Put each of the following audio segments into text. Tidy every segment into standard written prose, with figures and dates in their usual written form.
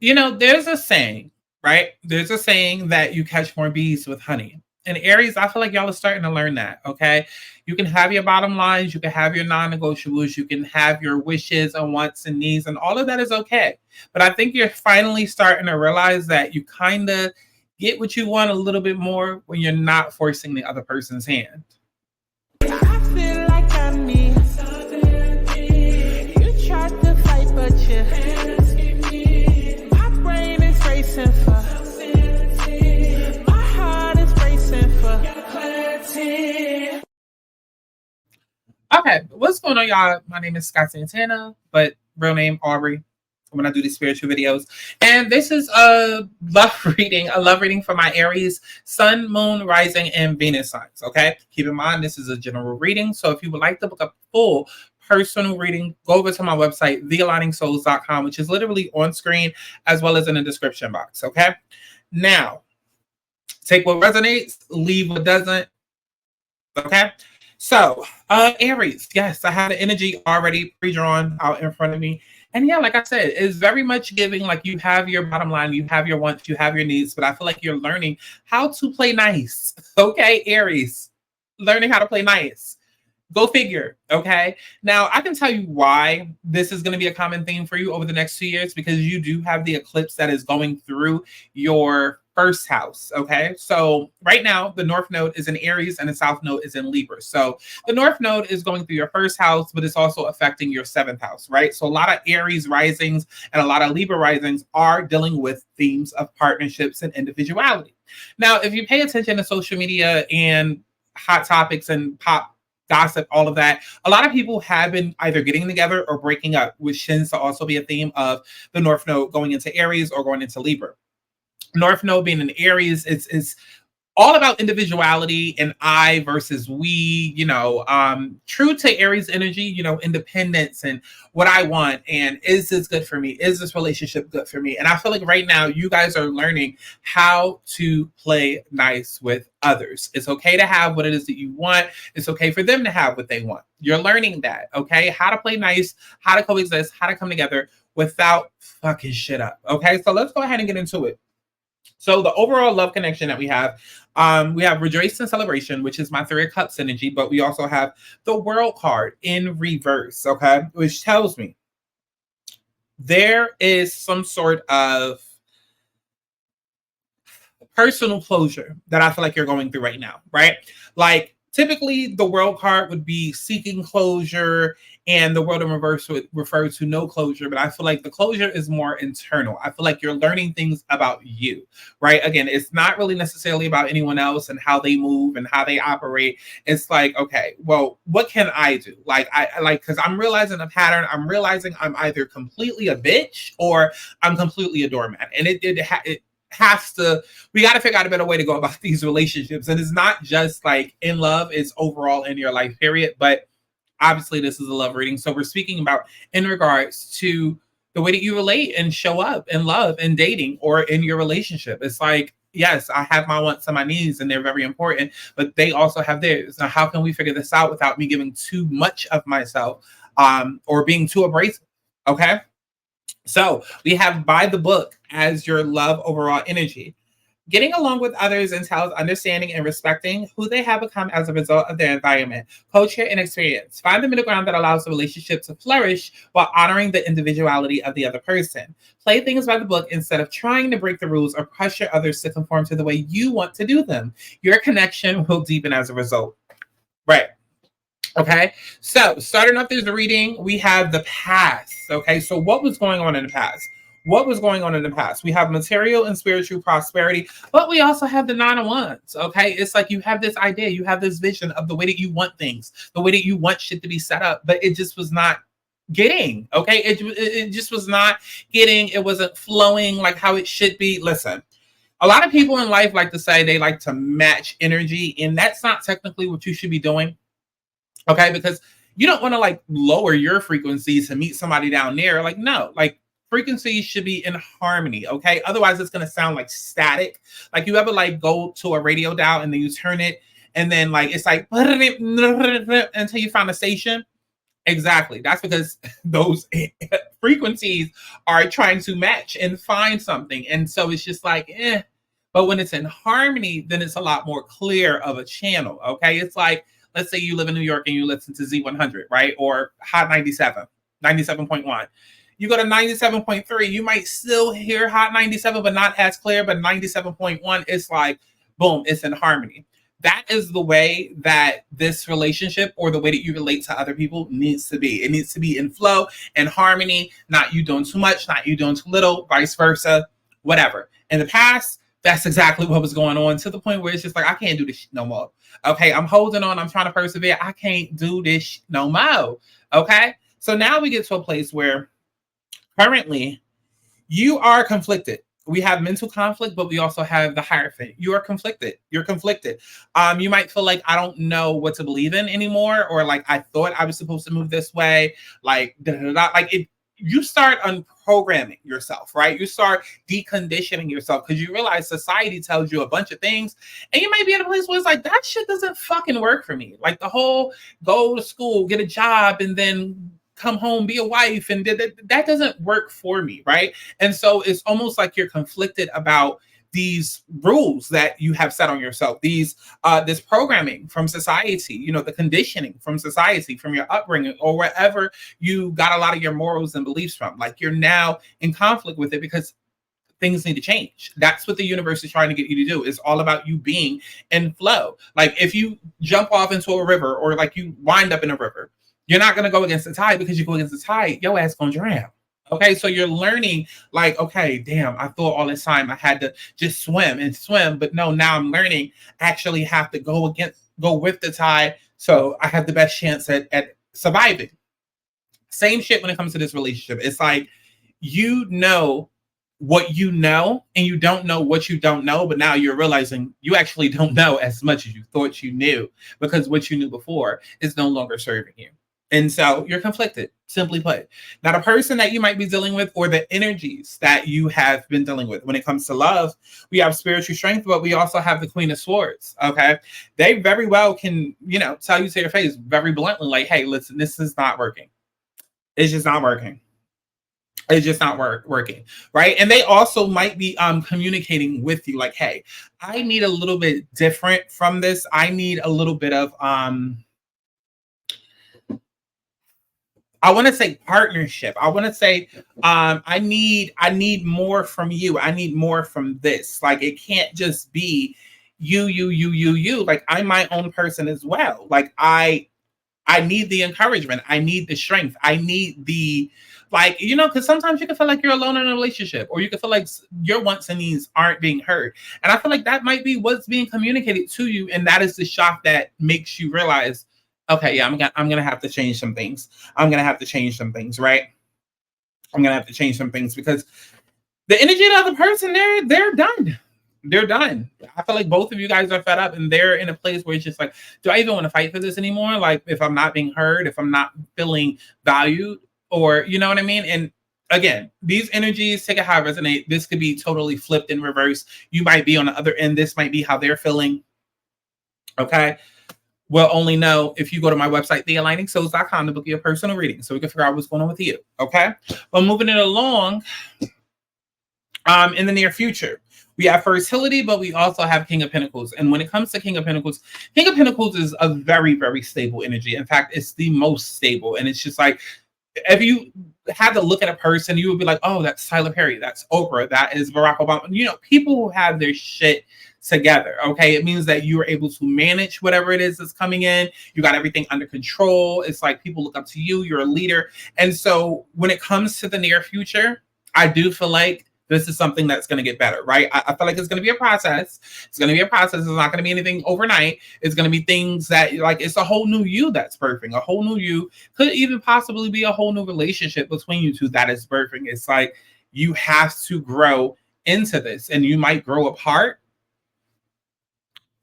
There's a saying, right? There's a saying that you catch more bees with honey. And Aries, I feel like y'all are starting to learn that, okay? You can have your bottom lines, you can have your non negotiables, you can have your wishes and wants and needs, and all of that is okay. But I think you're finally starting to realize that you kind of get what you want a little bit more when you're not forcing the other person's hand. I feel like I need something. You tried to fight, but you racing for my heart is racing for clarity. Okay, what's going on, y'all? My name is Scott Santana, but real name Aubrey when I do these spiritual videos. And this is a love reading for my Aries, Sun, Moon, Rising, and Venus signs. Okay, keep in mind this is a general reading. So if you would like to book a full personal reading, go over to my website, thealigningsouls.com, which is literally on screen as well as in the description box. Okay, now take what resonates, leave what doesn't. Okay, so Aries, yes, I have the energy already pre-drawn out in front of me. And yeah, like I said, it's very much giving like you have your bottom line, you have your wants, you have your needs, but I feel like you're learning how to play nice. Okay, Aries, learning how to play nice. Go figure. Okay. Now, I can tell you why this is going to be a common theme for you over the next 2 years, because you do have the eclipse that is going through your first house. Okay. So right now, the North Node is in Aries and the South Node is in Libra. So the North Node is going through your first house, but it's also affecting your seventh house, right? So a lot of Aries risings and a lot of Libra risings are dealing with themes of partnerships and individuality. Now, if you pay attention to social media and hot topics and pop gossip, all of that, a lot of people have been either getting together or breaking up, which tends to also be a theme of the North Node going into Aries or going into Libra. North Node being in Aries is all about individuality and I versus we, true to Aries energy, independence and what I want. And is this good for me? Is this relationship good for me? And I feel like right now you guys are learning how to play nice with others. It's okay to have what it is that you want. It's okay for them to have what they want. You're learning that, okay? How to play nice, how to coexist, how to come together without fucking shit up, okay? So let's go ahead and get into it. So the overall love connection that we have Rejoice and Celebration, which is my Three of Cups energy, but we also have the World card in reverse, okay? Which tells me there is some sort of personal closure that I feel like you're going through right now, right? Like typically the World card would be seeking closure and the World in reverse would refer to no closure, but I feel like the closure is more internal. I feel like you're learning things about you, right? Again, it's not really necessarily about anyone else and how they move and how they operate. It's like, okay, well, what can I do? Because I'm realizing a pattern. I'm realizing I'm either completely a bitch or I'm completely a doormat. And it has to, we got to figure out a better way to go about these relationships. And it's not just like in love, it's overall in your life, period. But obviously this is a love reading. So we're speaking about in regards to the way that you relate and show up in love and dating or in your relationship. It's like, yes, I have my wants and my needs and they're very important, but they also have theirs. Now, how can we figure this out without me giving too much of myself or being too abrasive? Okay. So we have by the book as your love overall energy. Getting along with others entails understanding and respecting who they have become as a result of their environment, culture, and experience. Find the middle ground that allows the relationship to flourish while honoring the individuality of the other person. Play things by the book instead of trying to break the rules or pressure others to conform to the way you want to do them. Your connection will deepen as a result. Right. Okay. So starting off this reading, we have the past. Okay. So what was going on in the past? What was going on in the past? We have material and spiritual prosperity, but we also have the Nine of Wands. Okay. It's like you have this idea, you have this vision of the way that you want things, the way that you want shit to be set up, but it just was not getting, okay. It just was not getting, it wasn't flowing like how it should be. Listen, a lot of people in life like to say they like to match energy, and that's not technically what you should be doing. Okay. Because you don't want to like lower your frequencies to meet somebody down there. Like, no, like, frequencies should be in harmony, okay? Otherwise, it's going to sound like static. Like you ever like go to a radio dial and then you turn it and then like it's like until you find a station. Exactly. That's because those frequencies are trying to match and find something. And so it's just like, eh. But when it's in harmony, then it's a lot more clear of a channel. Okay. It's like, let's say you live in New York and you listen to Z100, right? Or Hot 97, 97.1. You go to 97.3, you might still hear Hot 97, but not as clear. But 97.1, it's like, boom, it's in harmony. That is the way that this relationship or the way that you relate to other people needs to be. It needs to be in flow and harmony, not you doing too much, not you doing too little, vice versa, whatever. In the past, that's exactly what was going on, to the point where it's just like, I can't do this shit no more. Okay, I'm holding on, I'm trying to persevere. I can't do this shit no more. Okay, so now we get to a place where currently you are conflicted. We have mental conflict, but we also have the Hierophant. You are conflicted. You're conflicted. You might feel like, I don't know what to believe in anymore, or like, I thought I was supposed to move this way. Like, da, da, da, like it. You start unprogramming yourself, right? You start deconditioning yourself because you realize society tells you a bunch of things, and you might be at a place where it's like, that shit doesn't fucking work for me. Like the whole go to school, get a job, and then come home, be a wife, and that doesn't work for me, right? And so it's almost like you're conflicted about these rules that you have set on yourself, these this programming from society, you know, the conditioning from society, from your upbringing, or wherever you got a lot of your morals and beliefs from. Like, you're now in conflict with it because things need to change. That's what the universe is trying to get you to do. It's all about you being in flow. Like, if you jump off into a river, or like you wind up in a river, you're not going to go against the tide, because you go against the tide, your ass going to drown. Okay, so you're learning, like, okay, damn, I thought all this time I had to just swim and swim, but no, now I'm learning I actually have to go with the tide, so I have the best chance at surviving. Same shit when it comes to this relationship. It's like, you know what you know, and you don't know what you don't know, but now you're realizing you actually don't know as much as you thought you knew, because what you knew before is no longer serving you. And so you're conflicted, simply put. Now, the person that you might be dealing with, or the energies that you have been dealing with, when it comes to love, we have spiritual strength, but we also have the Queen of Swords. Okay. They very well can, tell you to your face very bluntly, like, hey, listen, this is not working. It's just not working. It's just not working, right? And they also might be communicating with you like, hey, I need a little bit different from this. I need a little bit of I want to say partnership. I want to say I need more from you. I need more from this. Like, it can't just be you. Like, I'm my own person as well. Like, I need the encouragement. I need the strength. I need the, like, because sometimes you can feel like you're alone in a relationship, or you can feel like your wants and needs aren't being heard. And I feel like that might be what's being communicated to you. And that is the shock that makes you realize, okay, yeah, I'm gonna have to change some things. I'm gonna have to change some things, right? I'm gonna have to change some things, because the energy of the other person, they're done. They're done. I feel like both of you guys are fed up, and they're in a place where it's just like, do I even want to fight for this anymore? Like, if I'm not being heard, if I'm not feeling valued, or you know what I mean? And again, these energies, take it how it resonate. This could be totally flipped in reverse. You might be on the other end. This might be how they're feeling. Okay. We'll only know if you go to my website, thealigningsouls.com, to book your personal reading, so we can figure out what's going on with you. Okay. But moving it along, in the near future, we have fertility, but we also have King of Pentacles. And when it comes to King of Pentacles is a very, very stable energy. In fact, it's the most stable. And it's just like, if you had to look at a person, you would be like, oh, that's Tyler Perry, that's Oprah, that is Barack Obama. People who have their shit together. Okay. It means that you are able to manage whatever it is that's coming in. You got everything under control. It's like people look up to you. You're a leader. And so when it comes to the near future, I do feel like this is something that's going to get better, right? I feel like it's going to be a process. It's going to be a process. It's not going to be anything overnight. It's going to be things that, like, it's a whole new you that's birthing. A whole new you could even possibly be a whole new relationship between you two that is birthing. It's like, you have to grow into this, and you might grow apart.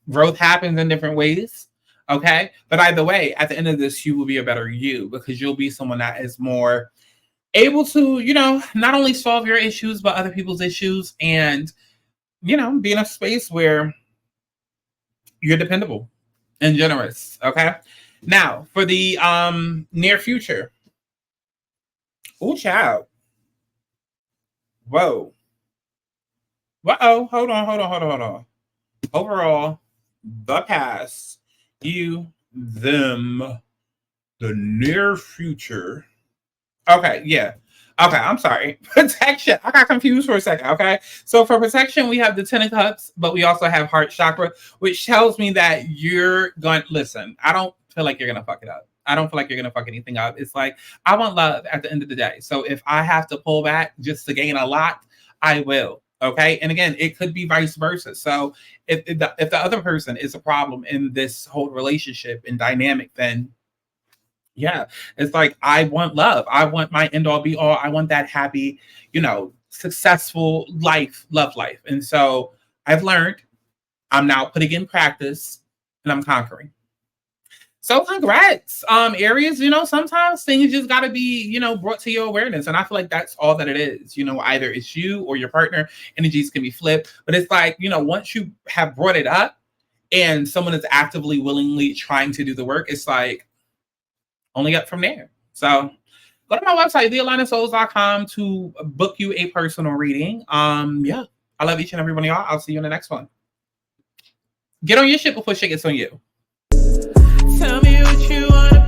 Growth happens in different ways. Okay. But either way, at the end of this, you will be a better you, because you'll be someone that is more able to, not only solve your issues, but other people's issues, and, be in a space where you're dependable and generous. Okay. Now, for the near future. Oh, child. Whoa. Whoa. Hold on. Overall, the past, you, them, the near future. Okay, yeah. Okay, I'm sorry. Protection. I got confused for a second. Okay. So for protection, we have the Ten of Cups, but we also have Heart Chakra, which tells me that you're going to listen. I don't feel like you're going to fuck it up. I don't feel like you're going to fuck anything up. It's like, I want love at the end of the day. So if I have to pull back just to gain a lot, I will. Okay. And again, it could be vice versa. So if the other person is a problem in this whole relationship and dynamic, then yeah, it's like I want love. I want my end all be all. I want that happy, successful life, love life. And so I've learned, I'm now putting in practice, and I'm conquering. So congrats, Aries. Sometimes things just got to be, brought to your awareness, and I feel like that's all that it is. Either it's you or your partner. Energies can be flipped, but it's like, once you have brought it up, and someone is actively, willingly trying to do the work, it's like only up from there. So go to my website, thealignofsouls.com, to book you a personal reading. Yeah, I love each and every one of y'all. I'll see you in the next one. Get on your shit before shit gets on you. Tell me what you want.